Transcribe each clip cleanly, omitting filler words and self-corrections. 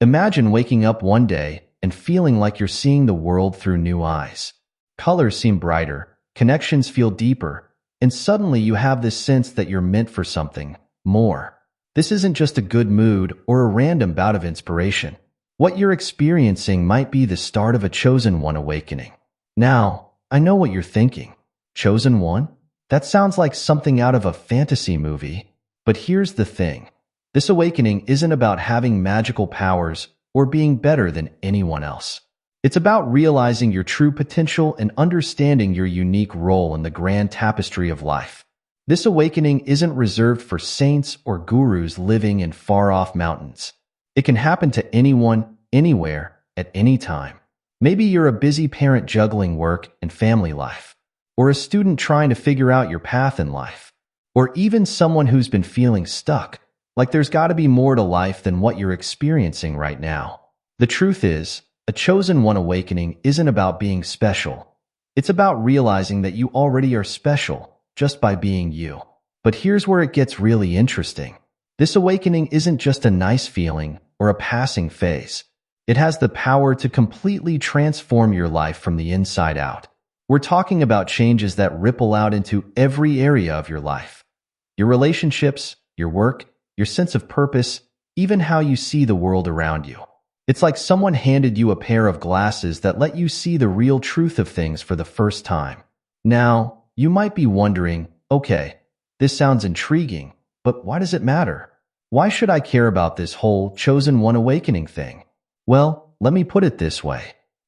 Imagine waking up one day and feeling like you're seeing the world through new eyes. Colors seem brighter, connections feel deeper, and suddenly you have this sense that you're meant for something more. This isn't just a good mood or a random bout of inspiration. What you're experiencing might be the start of a chosen one awakening. Now, I know what you're thinking. Chosen one? That sounds like something out of a fantasy movie. But here's the thing. This awakening isn't about having magical powers or being better than anyone else. It's about realizing your true potential and understanding your unique role in the grand tapestry of life. This awakening isn't reserved for saints or gurus living in far-off mountains. It can happen to anyone, anywhere, at any time. Maybe you're a busy parent juggling work and family life, or a student trying to figure out your path in life, or even someone who's been feeling stuck, like there's got to be more to life than what you're experiencing right now. The truth is, a chosen one awakening isn't about being special. It's about realizing that you already are special just by being you. But here's where it gets really interesting. This awakening isn't just a nice feeling or a passing phase. It has the power to completely transform your life from the inside out. We're talking about changes that ripple out into every area of your life. Your relationships, your work, your sense of purpose, even how you see the world around you. It's like someone handed you a pair of glasses that let you see the real truth of things for the first time. Now, you might be wondering, okay, this sounds intriguing, but why does it matter? Why should I care about this whole chosen one awakening thing? Well, let me put it this way.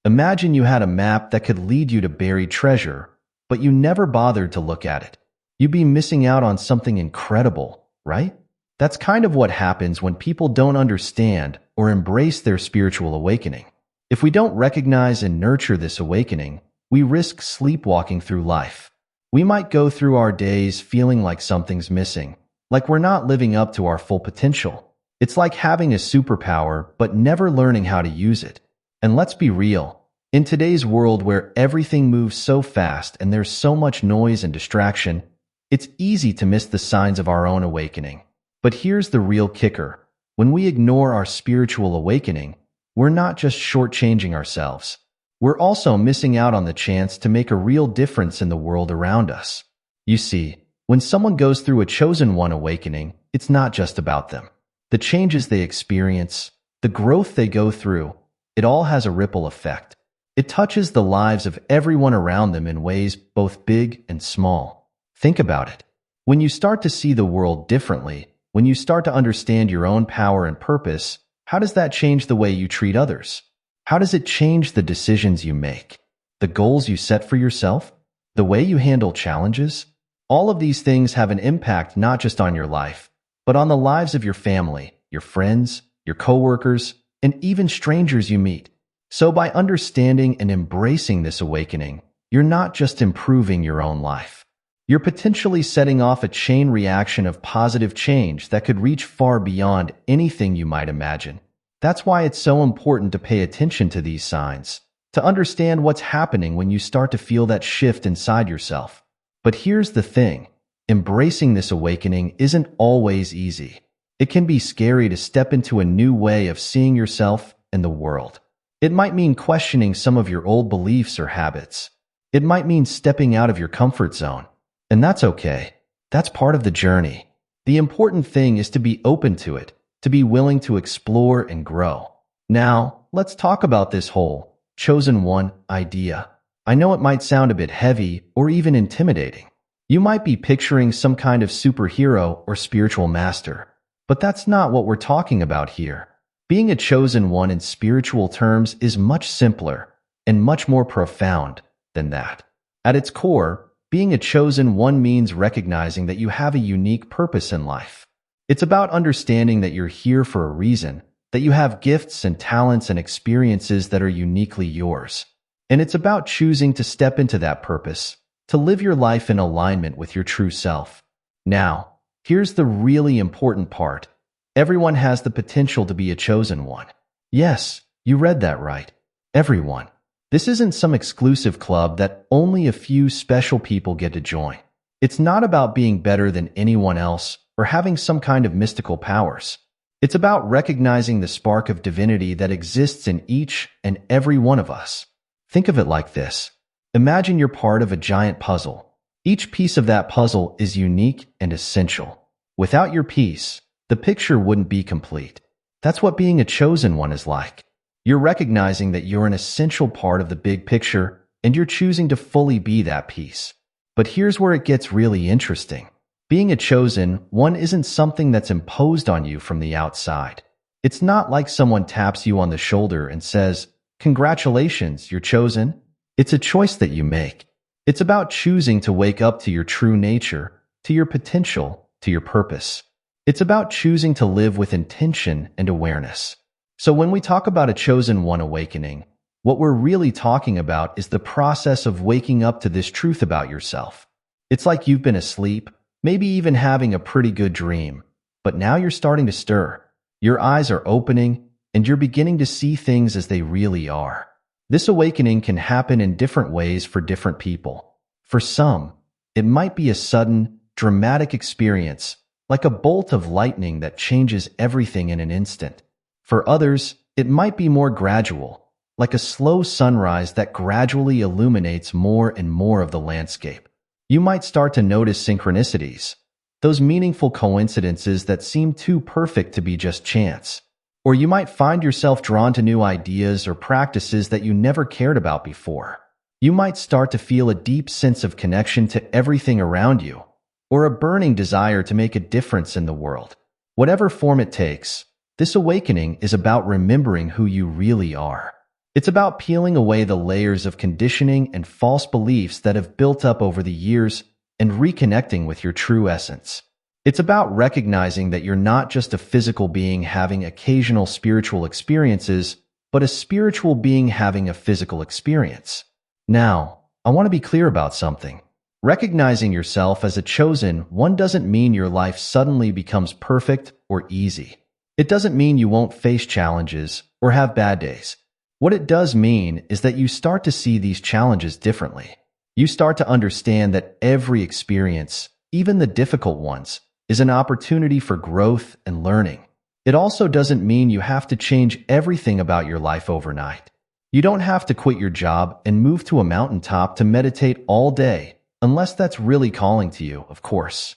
Imagine you had a map that could lead you to buried treasure, but you never bothered to look at it. You'd be missing out on something incredible, right? That's kind of what happens when people don't understand or embrace their spiritual awakening. If we don't recognize and nurture this awakening, we risk sleepwalking through life. We might go through our days feeling like something's missing, like we're not living up to our full potential. It's like having a superpower but never learning how to use it. And let's be real. In today's world where everything moves so fast and there's so much noise and distraction, it's easy to miss the signs of our own awakening. But here's the real kicker. When we ignore our spiritual awakening, we're not just shortchanging ourselves. We're also missing out on the chance to make a real difference in the world around us. You see, when someone goes through a chosen one awakening, it's not just about them. The changes they experience, the growth they go through, it all has a ripple effect. It touches the lives of everyone around them in ways both big and small. Think about it. When you start to see the world differently, when you start to understand your own power and purpose, how does that change the way you treat others? How does it change the decisions you make? The goals you set for yourself? The way you handle challenges? All of these things have an impact not just on your life, but on the lives of your family, your friends, your coworkers, and even strangers you meet. So by understanding and embracing this awakening, you're not just improving your own life. You're potentially setting off a chain reaction of positive change that could reach far beyond anything you might imagine. That's why it's so important to pay attention to these signs, to understand what's happening when you start to feel that shift inside yourself. But here's the thing. Embracing this awakening isn't always easy. It can be scary to step into a new way of seeing yourself and the world. It might mean questioning some of your old beliefs or habits. It might mean stepping out of your comfort zone. And that's okay. That's part of the journey. The important thing is to be open to it, to be willing to explore and grow. Now, let's talk about this whole chosen one idea. I know it might sound a bit heavy or even intimidating. You might be picturing some kind of superhero or spiritual master, but that's not what we're talking about here. Being a chosen one in spiritual terms is much simpler and much more profound than that. At its core, being a chosen one means recognizing that you have a unique purpose in life. It's about understanding that you're here for a reason, that you have gifts and talents and experiences that are uniquely yours. And it's about choosing to step into that purpose, to live your life in alignment with your true self. Now, here's the really important part. Everyone has the potential to be a chosen one. Yes, you read that right. Everyone. This isn't some exclusive club that only a few special people get to join. It's not about being better than anyone else or having some kind of mystical powers. It's about recognizing the spark of divinity that exists in each and every one of us. Think of it like this. Imagine you're part of a giant puzzle. Each piece of that puzzle is unique and essential. Without your piece, the picture wouldn't be complete. That's what being a chosen one is like. You're recognizing that you're an essential part of the big picture, and you're choosing to fully be that piece. But here's where it gets really interesting. Being a chosen one isn't something that's imposed on you from the outside. It's not like someone taps you on the shoulder and says, "Congratulations, you're chosen." It's a choice that you make. It's about choosing to wake up to your true nature, to your potential, to your purpose. It's about choosing to live with intention and awareness. So when we talk about a chosen one awakening, what we're really talking about is the process of waking up to this truth about yourself. It's like you've been asleep, maybe even having a pretty good dream, but now you're starting to stir. Your eyes are opening, and you're beginning to see things as they really are. This awakening can happen in different ways for different people. For some, it might be a sudden, dramatic experience, like a bolt of lightning that changes everything in an instant. For others, it might be more gradual, like a slow sunrise that gradually illuminates more and more of the landscape. You might start to notice synchronicities, those meaningful coincidences that seem too perfect to be just chance. Or you might find yourself drawn to new ideas or practices that you never cared about before. You might start to feel a deep sense of connection to everything around you, or a burning desire to make a difference in the world. Whatever form it takes, this awakening is about remembering who you really are. It's about peeling away the layers of conditioning and false beliefs that have built up over the years and reconnecting with your true essence. It's about recognizing that you're not just a physical being having occasional spiritual experiences, but a spiritual being having a physical experience. Now, I want to be clear about something. Recognizing yourself as a chosen one doesn't mean your life suddenly becomes perfect or easy. It doesn't mean you won't face challenges or have bad days. What it does mean is that you start to see these challenges differently. You start to understand that every experience, even the difficult ones, is an opportunity for growth and learning. It also doesn't mean you have to change everything about your life overnight. You don't have to quit your job and move to a mountaintop to meditate all day, unless that's really calling to you, of course.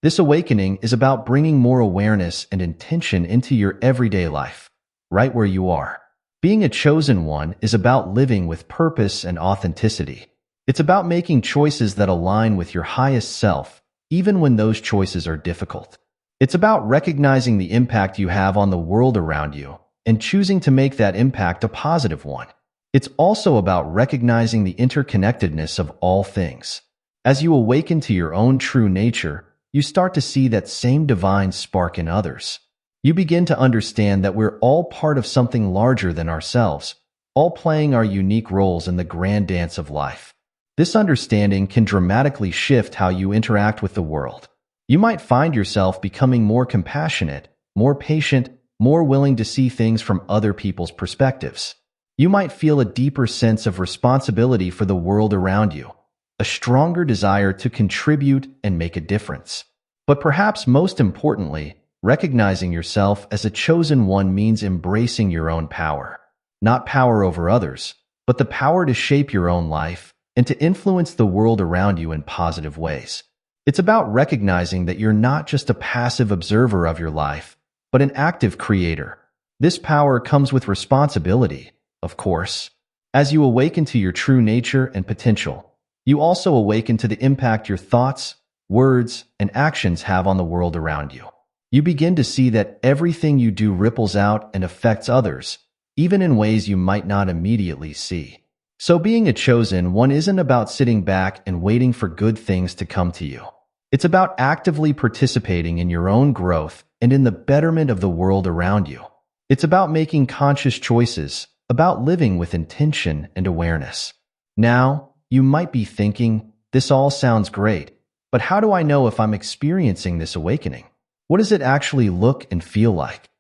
This awakening is about bringing more awareness and intention into your everyday life, right where you are. Being a chosen one is about living with purpose and authenticity. It's about making choices that align with your highest self, even when those choices are difficult. It's about recognizing the impact you have on the world around you and choosing to make that impact a positive one. It's also about recognizing the interconnectedness of all things. As you awaken to your own true nature, you start to see that same divine spark in others. You begin to understand that we're all part of something larger than ourselves, all playing our unique roles in the grand dance of life. This understanding can dramatically shift how you interact with the world. You might find yourself becoming more compassionate, more patient, more willing to see things from other people's perspectives. You might feel a deeper sense of responsibility for the world around you, a stronger desire to contribute and make a difference. But perhaps most importantly, recognizing yourself as a chosen one means embracing your own power. Not power over others, but the power to shape your own life and to influence the world around you in positive ways. It's about recognizing that you're not just a passive observer of your life, but an active creator. This power comes with responsibility, of course. As you awaken to your true nature and potential, you also awaken to the impact your thoughts, words, and actions have on the world around you. You begin to see that everything you do ripples out and affects others, even in ways you might not immediately see. So being a chosen one isn't about sitting back and waiting for good things to come to you. It's about actively participating in your own growth and in the betterment of the world around you. It's about making conscious choices, about living with intention and awareness. Now, you might be thinking, this all sounds great, but how do I know if I'm experiencing this awakening? What does it actually look and feel like?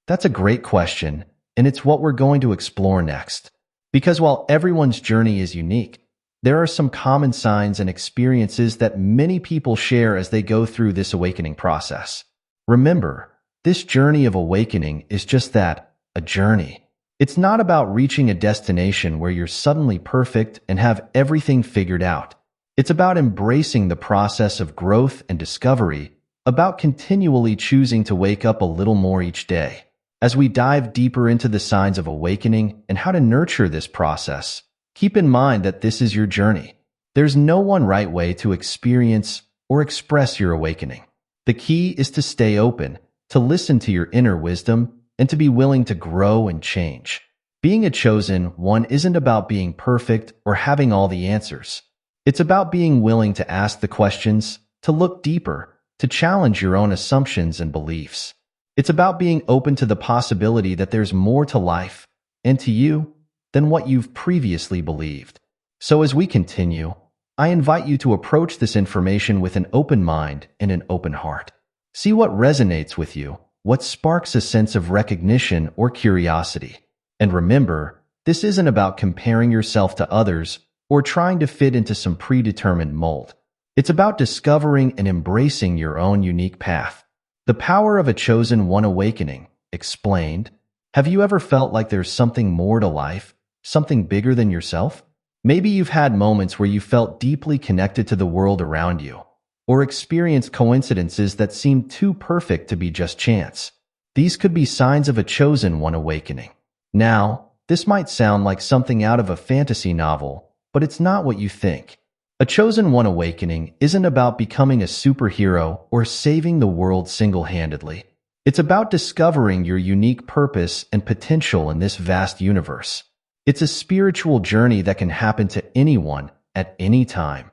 That's a great question, and it's what we're going to explore next. Because while everyone's journey is unique, there are some common signs and experiences that many people share as they go through this awakening process. Remember, This journey of awakening is just that, a journey. It's not about reaching a destination where you're suddenly perfect and have everything figured out. It's about embracing the process of growth and discovery, about continually choosing to wake up a little more each day. As we dive deeper into the signs of awakening and how to nurture this process, keep in mind that this is your journey. There's no one right way to experience or express your awakening. The key is to stay open, to listen to your inner wisdom, and to be willing to grow and change. Being a chosen one isn't about being perfect or having all the answers. It's about being willing to ask the questions, to look deeper, to challenge your own assumptions and beliefs. It's about being open to the possibility that there's more to life and to you than what you've previously believed. So as we continue, I invite you to approach this information with an open mind and an open heart. See what resonates with you, what sparks a sense of recognition or curiosity. And remember, this isn't about comparing yourself to others or trying to fit into some predetermined mold. It's about discovering and embracing your own unique path. The power of a chosen one awakening, explained. Have you ever felt like there's something more to life, something bigger than yourself? Maybe you've had moments where you felt deeply connected to the world around you, or experienced coincidences that seemed too perfect to be just chance. These could be signs of a chosen one awakening. Now, this might sound like something out of a fantasy novel, but it's not what you think. A chosen one awakening isn't about becoming a superhero or saving the world single-handedly. It's about discovering your unique purpose and potential in this vast universe. It's a spiritual journey that can happen to anyone at any time,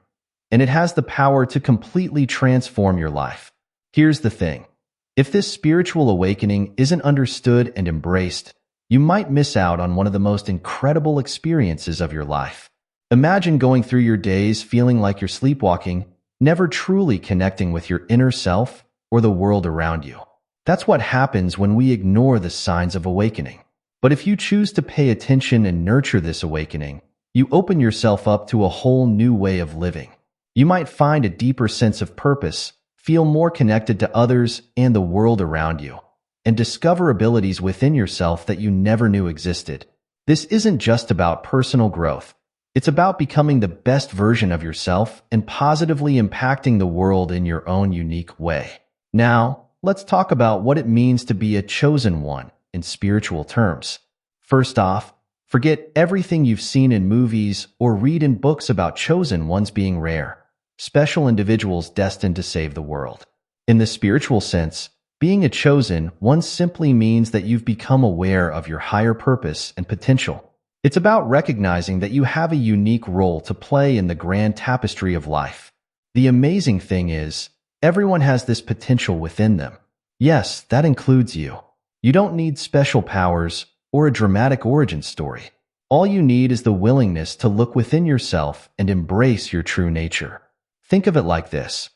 and it has the power to completely transform your life. Here's the thing. If this spiritual awakening isn't understood and embraced, you might miss out on one of the most incredible experiences of your life. Imagine going through your days feeling like you're sleepwalking, never truly connecting with your inner self or the world around you. That's what happens when we ignore the signs of awakening. But if you choose to pay attention and nurture this awakening, you open yourself up to a whole new way of living. You might find a deeper sense of purpose, feel more connected to others and the world around you, and discover abilities within yourself that you never knew existed. This isn't just about personal growth. It's about becoming the best version of yourself and positively impacting the world in your own unique way. Now, let's talk about what it means to be a chosen one in spiritual terms. First off, forget everything you've seen in movies or read in books about chosen ones being rare, special individuals destined to save the world. In the spiritual sense, being a chosen one simply means that you've become aware of your higher purpose and potential. It's about recognizing that you have a unique role to play in the grand tapestry of life. The amazing thing is, everyone has this potential within them. Yes, that includes you. You don't need special powers or a dramatic origin story. All you need is the willingness to look within yourself and embrace your true nature. Think of it like this.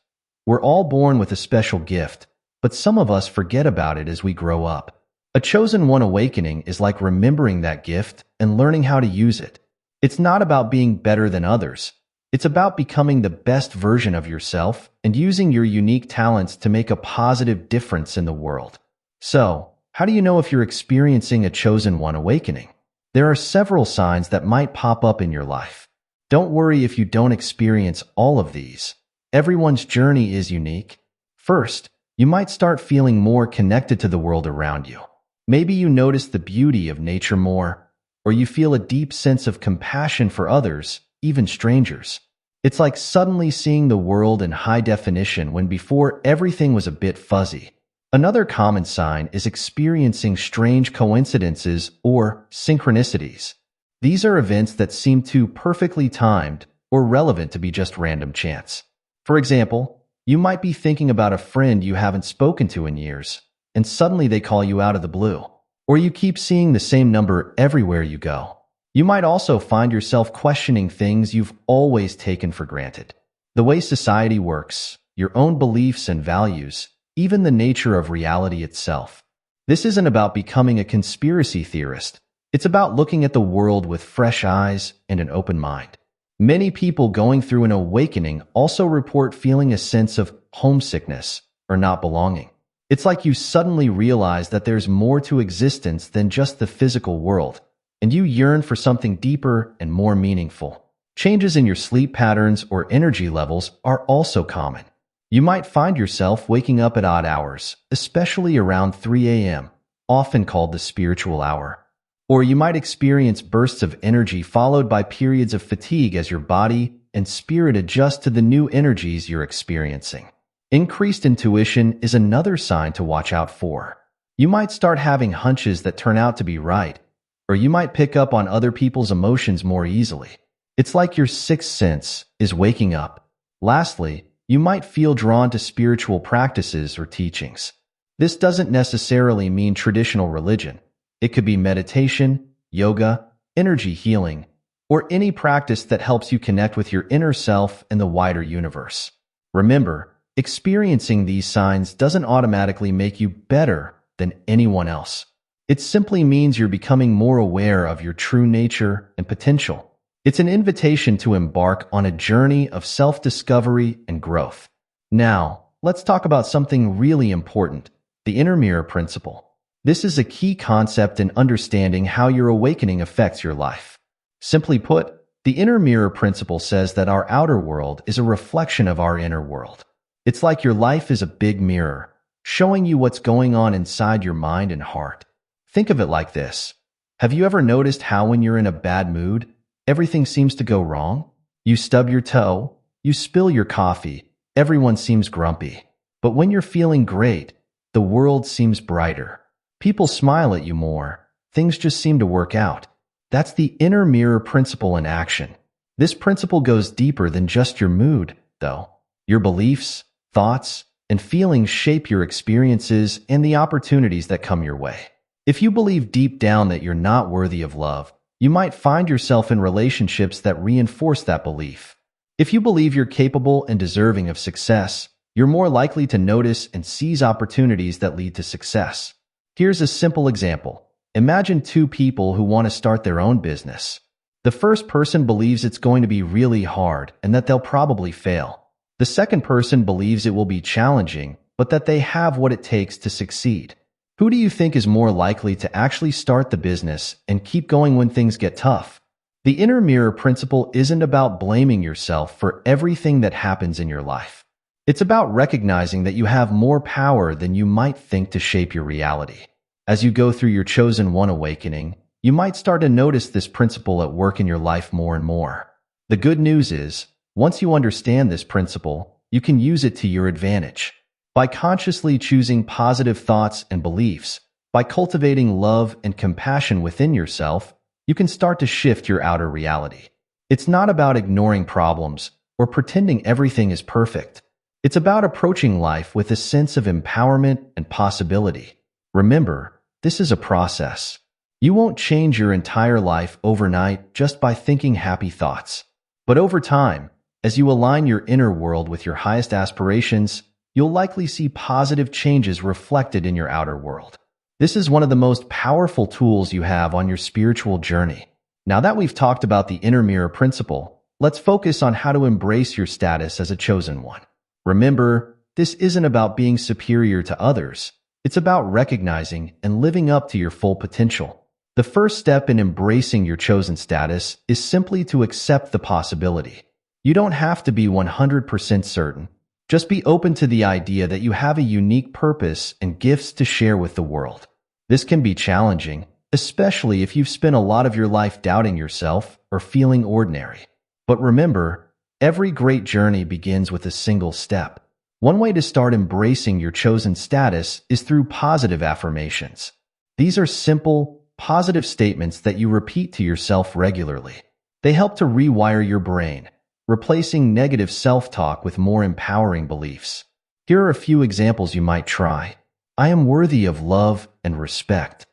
We're all born with a special gift, but some of us forget about it as we grow up. A chosen one awakening is like remembering that gift and learning how to use it. It's not about being better than others. It's about becoming the best version of yourself and using your unique talents to make a positive difference in the world. So, how do you know if you're experiencing a chosen one awakening? There are several signs that might pop up in your life. Don't worry if you don't experience all of these. Everyone's journey is unique. First, you might start feeling more connected to the world around you. Maybe you notice the beauty of nature more, or you feel a deep sense of compassion for others, even strangers. It's like suddenly seeing the world in high definition when before everything was a bit fuzzy. Another common sign is experiencing strange coincidences or synchronicities. These are events that seem too perfectly timed or relevant to be just random chance. For example, you might be thinking about a friend you haven't spoken to in years, and suddenly they call you out of the blue. Or you keep seeing the same number everywhere you go. You might also find yourself questioning things you've always taken for granted. The way society works, your own beliefs and values, even the nature of reality itself. This isn't about becoming a conspiracy theorist. It's about looking at the world with fresh eyes and an open mind. Many people going through an awakening also report feeling a sense of homesickness or not belonging. It's like you suddenly realize that there's more to existence than just the physical world, and you yearn for something deeper and more meaningful. Changes in your sleep patterns or energy levels are also common. You might find yourself waking up at odd hours, especially around 3 a.m., often called the spiritual hour. Or you might experience bursts of energy followed by periods of fatigue as your body and spirit adjust to the new energies you're experiencing. Increased intuition is another sign to watch out for. You might start having hunches that turn out to be right, or you might pick up on other people's emotions more easily. It's like your sixth sense is waking up. Lastly, you might feel drawn to spiritual practices or teachings. This doesn't necessarily mean traditional religion. It could be meditation, yoga, energy healing, or any practice that helps you connect with your inner self and the wider universe. Remember, experiencing these signs doesn't automatically make you better than anyone else. It simply means you're becoming more aware of your true nature and potential. It's an invitation to embark on a journey of self-discovery and growth. Now, let's talk about something really important, the inner mirror principle. This is a key concept in understanding how your awakening affects your life. Simply put, the inner mirror principle says that our outer world is a reflection of our inner world. It's like your life is a big mirror, showing you what's going on inside your mind and heart. Think of it like this. Have you ever noticed how when you're in a bad mood, everything seems to go wrong? You stub your toe, you spill your coffee, everyone seems grumpy. But when you're feeling great, the world seems brighter. People smile at you more. Things just seem to work out. That's the inner mirror principle in action. This principle goes deeper than just your mood, though. Your beliefs, thoughts, and feelings shape your experiences and the opportunities that come your way. If you believe deep down that you're not worthy of love, you might find yourself in relationships that reinforce that belief. If you believe you're capable and deserving of success, you're more likely to notice and seize opportunities that lead to success. Here's a simple example. Imagine two people who want to start their own business. The first person believes it's going to be really hard and that they'll probably fail. The second person believes it will be challenging, but that they have what it takes to succeed. Who do you think is more likely to actually start the business and keep going when things get tough? The inner mirror principle isn't about blaming yourself for everything that happens in your life. It's about recognizing that you have more power than you might think to shape your reality. As you go through your chosen one awakening, you might start to notice this principle at work in your life more and more. The good news is, once you understand this principle, you can use it to your advantage. By consciously choosing positive thoughts and beliefs, by cultivating love and compassion within yourself, you can start to shift your outer reality. It's not about ignoring problems or pretending everything is perfect. It's about approaching life with a sense of empowerment and possibility. Remember, this is a process. You won't change your entire life overnight just by thinking happy thoughts. But over time, as you align your inner world with your highest aspirations, you'll likely see positive changes reflected in your outer world. This is one of the most powerful tools you have on your spiritual journey. Now that we've talked about the inner mirror principle, let's focus on how to embrace your status as a chosen one. Remember, this isn't about being superior to others. It's about recognizing and living up to your full potential. The first step in embracing your chosen status is simply to accept the possibility. You don't have to be 100% certain. Just be open to the idea that you have a unique purpose and gifts to share with the world. This can be challenging, especially if you've spent a lot of your life doubting yourself or feeling ordinary. But remember, every great journey begins with a single step. One way to start embracing your chosen status is through positive affirmations. These are simple, positive statements that you repeat to yourself regularly. They help to rewire your brain, replacing negative self-talk with more empowering beliefs. Here are a few examples you might try. I am worthy of love and respect.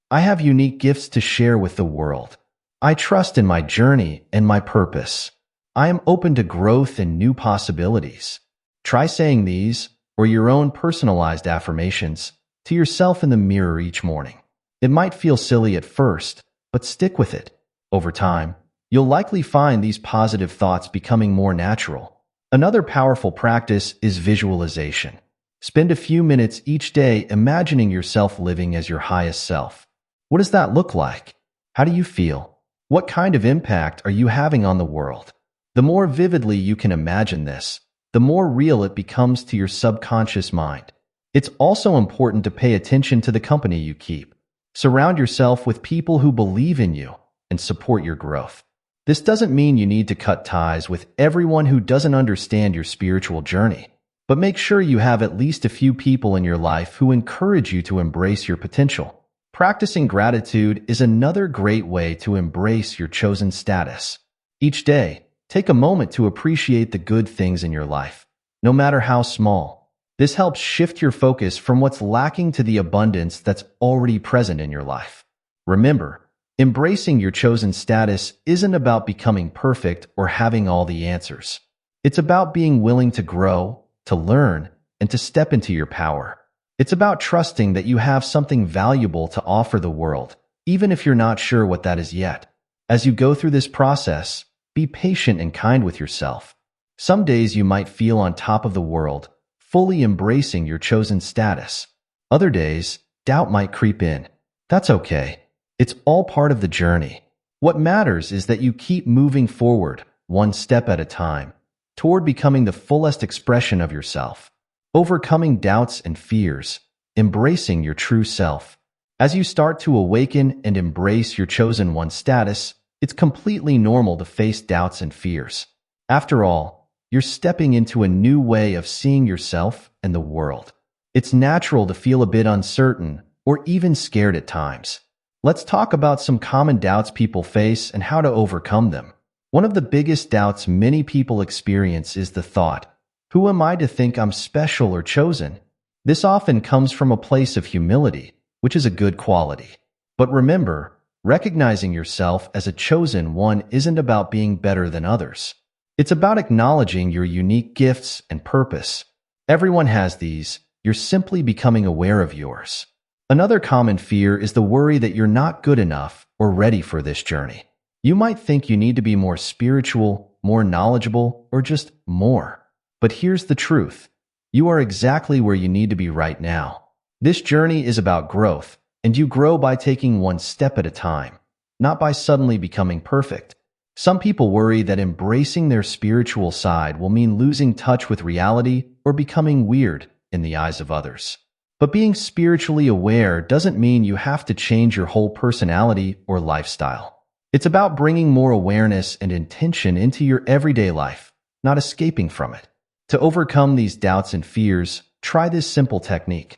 I have unique gifts to share with the world. I trust in my journey and my purpose. I am open to growth and new possibilities. Try saying these, or your own personalized affirmations, to yourself in the mirror each morning. It might feel silly at first, but stick with it. Over time, you'll likely find these positive thoughts becoming more natural. Another powerful practice is visualization. Spend a few minutes each day imagining yourself living as your highest self. What does that look like? How do you feel? What kind of impact are you having on the world? The more vividly you can imagine this, the more real it becomes to your subconscious mind. It's also important to pay attention to the company you keep. Surround yourself with people who believe in you and support your growth. This doesn't mean you need to cut ties with everyone who doesn't understand your spiritual journey, but make sure you have at least a few people in your life who encourage you to embrace your potential. Practicing gratitude is another great way to embrace your chosen status. Each day, take a moment to appreciate the good things in your life, no matter how small. This helps shift your focus from what's lacking to the abundance that's already present in your life. Remember, embracing your chosen status isn't about becoming perfect or having all the answers. It's about being willing to grow, to learn, and to step into your power. It's about trusting that you have something valuable to offer the world, even if you're not sure what that is yet. As you go through this process, be patient and kind with yourself. Some days you might feel on top of the world, fully embracing your chosen status. Other days, doubt might creep in. That's okay. It's all part of the journey. What matters is that you keep moving forward, one step at a time, toward becoming the fullest expression of yourself. Overcoming doubts and fears, embracing your true self. As you start to awaken and embrace your chosen one status, it's completely normal to face doubts and fears. After all, you're stepping into a new way of seeing yourself and the world. It's natural to feel a bit uncertain or even scared at times. Let's talk about some common doubts people face and how to overcome them. One of the biggest doubts many people experience is the thought, "Who am I to think I'm special or chosen?" This often comes from a place of humility, which is a good quality. But remember, recognizing yourself as a chosen one isn't about being better than others. It's about acknowledging your unique gifts and purpose. Everyone has these. You're simply becoming aware of yours. Another common fear is the worry that you're not good enough or ready for this journey. You might think you need to be more spiritual, more knowledgeable, or just more. But here's the truth. You are exactly where you need to be right now. This journey is about growth, and you grow by taking one step at a time, not by suddenly becoming perfect. Some people worry that embracing their spiritual side will mean losing touch with reality or becoming weird in the eyes of others. But being spiritually aware doesn't mean you have to change your whole personality or lifestyle. It's about bringing more awareness and intention into your everyday life, not escaping from it. To overcome these doubts and fears, try this simple technique.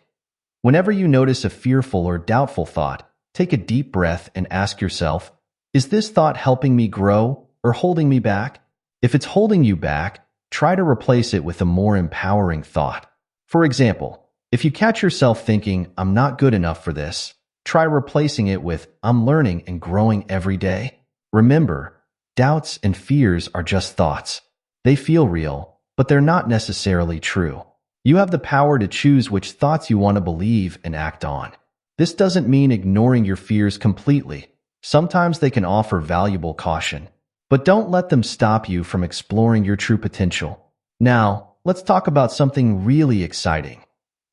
Whenever you notice a fearful or doubtful thought, take a deep breath and ask yourself, is this thought helping me grow or holding me back? If it's holding you back, try to replace it with a more empowering thought. For example, if you catch yourself thinking, "I'm not good enough for this," try replacing it with, "I'm learning and growing every day." Remember, doubts and fears are just thoughts. They feel real, but they're not necessarily true. You have the power to choose which thoughts you want to believe and act on. This doesn't mean ignoring your fears completely. Sometimes they can offer valuable caution, but don't let them stop you from exploring your true potential. Now, let's talk about something really exciting: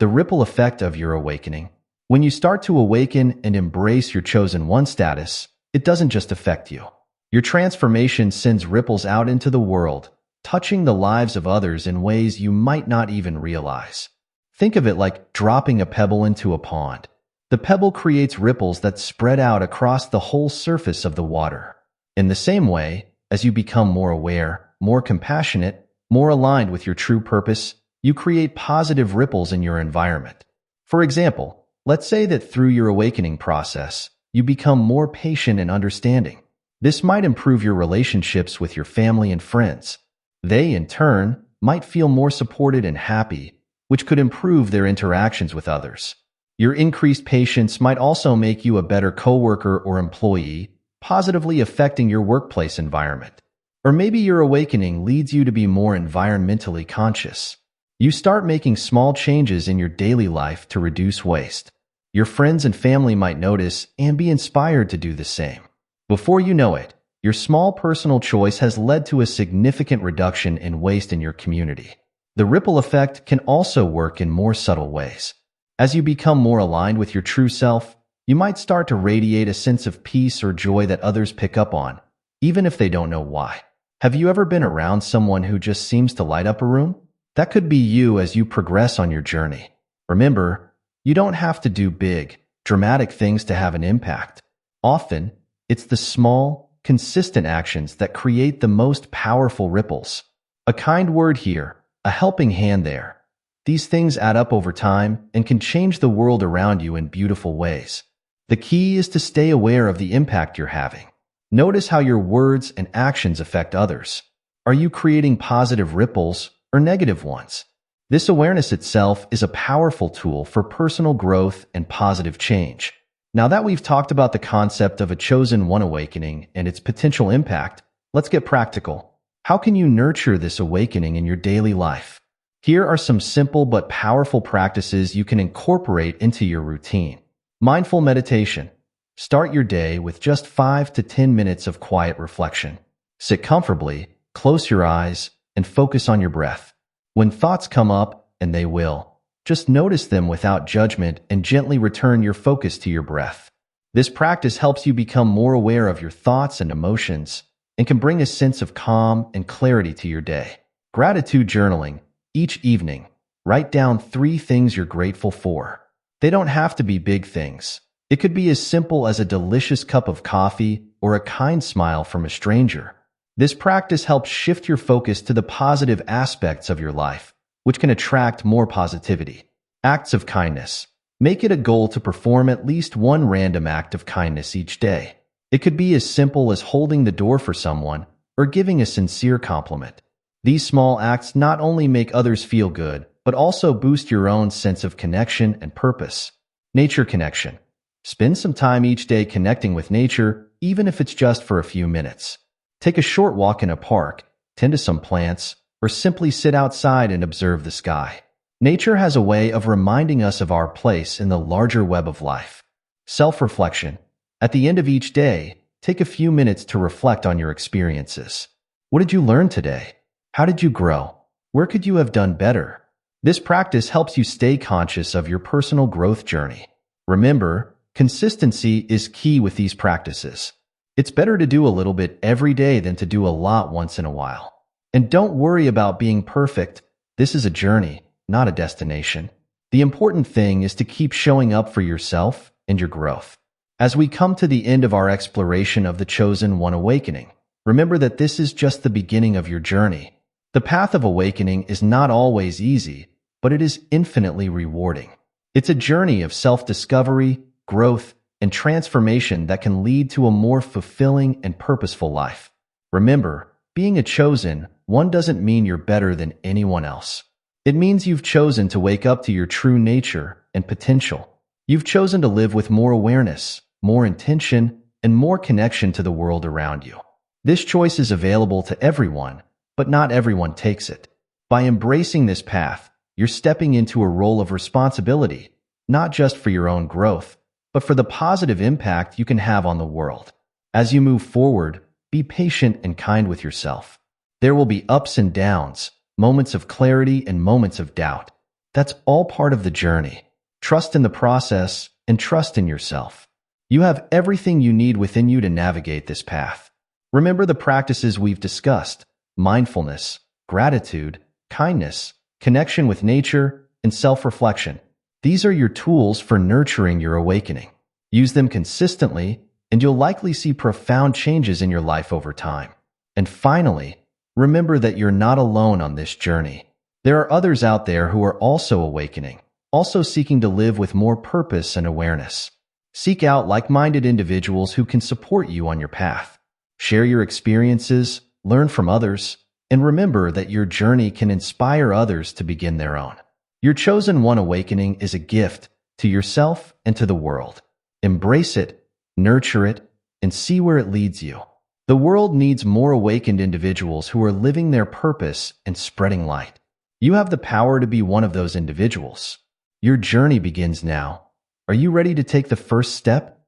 the ripple effect of your awakening. When you start to awaken and embrace your chosen one status, it doesn't just affect you. Your transformation sends ripples out into the world, touching the lives of others in ways you might not even realize. Think of it like dropping a pebble into a pond. The pebble creates ripples that spread out across the whole surface of the water. In the same way, as you become more aware, more compassionate, more aligned with your true purpose, you create positive ripples in your environment. For example, let's say that through your awakening process, you become more patient and understanding. This might improve your relationships with your family and friends. They, in turn, might feel more supported and happy, which could improve their interactions with others. Your increased patience might also make you a better coworker or employee, positively affecting your workplace environment. Or maybe your awakening leads you to be more environmentally conscious. You start making small changes in your daily life to reduce waste. Your friends and family might notice and be inspired to do the same. Before you know it, your small personal choice has led to a significant reduction in waste in your community. The ripple effect can also work in more subtle ways. As you become more aligned with your true self, you might start to radiate a sense of peace or joy that others pick up on, even if they don't know why. Have you ever been around someone who just seems to light up a room? That could be you as you progress on your journey. Remember, you don't have to do big, dramatic things to have an impact. Often, it's the small, consistent actions that create the most powerful ripples. A kind word here, a helping hand there. These things add up over time and can change the world around you in beautiful ways. The key is to stay aware of the impact you're having. Notice how your words and actions affect others. Are you creating positive ripples or negative ones? This awareness itself is a powerful tool for personal growth and positive change. Now that we've talked about the concept of a chosen one awakening and its potential impact, let's get practical. How can you nurture this awakening in your daily life? Here are some simple but powerful practices you can incorporate into your routine. Mindful meditation. Start your day with just 5 to 10 minutes of quiet reflection. Sit comfortably, close your eyes, and focus on your breath. When thoughts come up, and they will, just notice them without judgment and gently return your focus to your breath. This practice helps you become more aware of your thoughts and emotions and can bring a sense of calm and clarity to your day. Gratitude journaling. Each evening, write down 3 things you're grateful for. They don't have to be big things. It could be as simple as a delicious cup of coffee or a kind smile from a stranger. This practice helps shift your focus to the positive aspects of your life, which can attract more positivity. Acts of kindness. Make it a goal to perform at least one random act of kindness each day. It could be as simple as holding the door for someone or giving a sincere compliment. These small acts not only make others feel good, but also boost your own sense of connection and purpose. Nature connection. Spend some time each day connecting with nature, even if it's just for a few minutes. Take a short walk in a park, tend to some plants, or simply sit outside and observe the sky. Nature has a way of reminding us of our place in the larger web of life. Self-reflection. At the end of each day, take a few minutes to reflect on your experiences. What did you learn today? How did you grow? Where could you have done better? This practice helps you stay conscious of your personal growth journey. Remember, consistency is key with these practices. It's better to do a little bit every day than to do a lot once in a while. And don't worry about being perfect. This is a journey, not a destination. The important thing is to keep showing up for yourself and your growth. As we come to the end of our exploration of the Chosen One Awakening, remember that this is just the beginning of your journey. The path of awakening is not always easy, but it is infinitely rewarding. It's a journey of self-discovery, growth, and transformation that can lead to a more fulfilling and purposeful life. Remember, being a chosen one doesn't mean you're better than anyone else. It means you've chosen to wake up to your true nature and potential. You've chosen to live with more awareness, more intention, and more connection to the world around you. This choice is available to everyone, but not everyone takes it. By embracing this path, you're stepping into a role of responsibility, not just for your own growth, but for the positive impact you can have on the world. As you move forward, be patient and kind with yourself. There will be ups and downs, moments of clarity and moments of doubt. That's all part of the journey. Trust in the process and trust in yourself. You have everything you need within you to navigate this path. Remember the practices we've discussed: mindfulness, gratitude, kindness, connection with nature, and self-reflection. These are your tools for nurturing your awakening. Use them consistently, and you'll likely see profound changes in your life over time. And finally, remember that you're not alone on this journey. There are others out there who are also awakening, also seeking to live with more purpose and awareness. Seek out like-minded individuals who can support you on your path. Share your experiences, learn from others, and remember that your journey can inspire others to begin their own. Your Chosen One Awakening is a gift to yourself and to the world. Embrace it, nurture it, and see where it leads you. The world needs more awakened individuals who are living their purpose and spreading light. You have the power to be one of those individuals. Your journey begins now. Are you ready to take the first step?